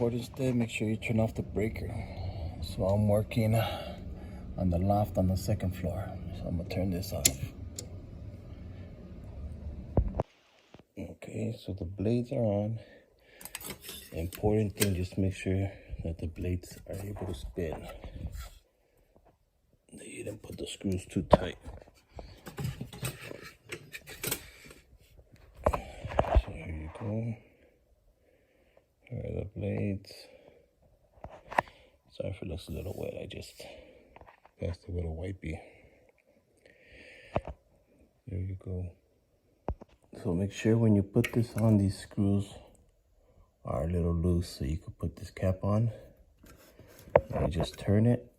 important step, make sure you turn off the breaker. So I'm working on the loft on the second floor. So I'm gonna turn this off. Okay, so the blades are on. The important thing, just make sure that the blades are able to spin. That you didn't put the screws too tight. So here you go. Here are the blades. Sorry if it looks a little wet, I just passed it with a wipey. There you go. So make sure when you put this on, these screws are a little loose, so you can put this cap on. And just turn it,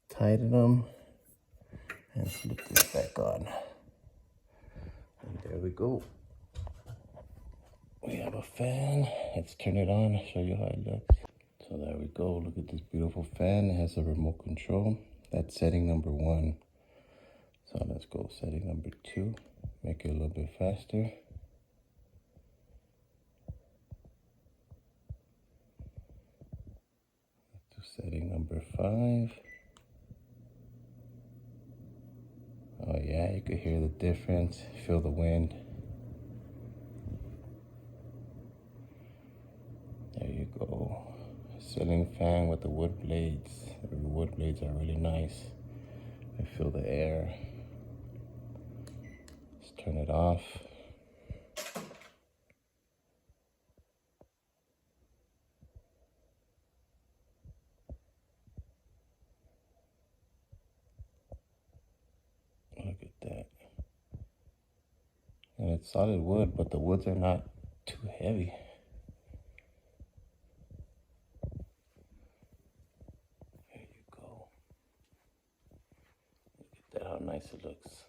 tighten them, and slip this back on. And there we go. We have a fan. Let's turn it on, show you how it looks. So there we go. Look at this beautiful fan. It has a remote control. That's setting number 1. So let's go setting number 2. Make it a little bit faster. Let's do setting number 5. Oh yeah, you could hear the difference. Feel the wind. There you go. Ceiling fan with the wood blades. The wood blades are really nice. I feel the air. Let's turn it off. Look at that. And it's solid wood, but the woods are not too heavy. There you go. Look at that, how nice it looks.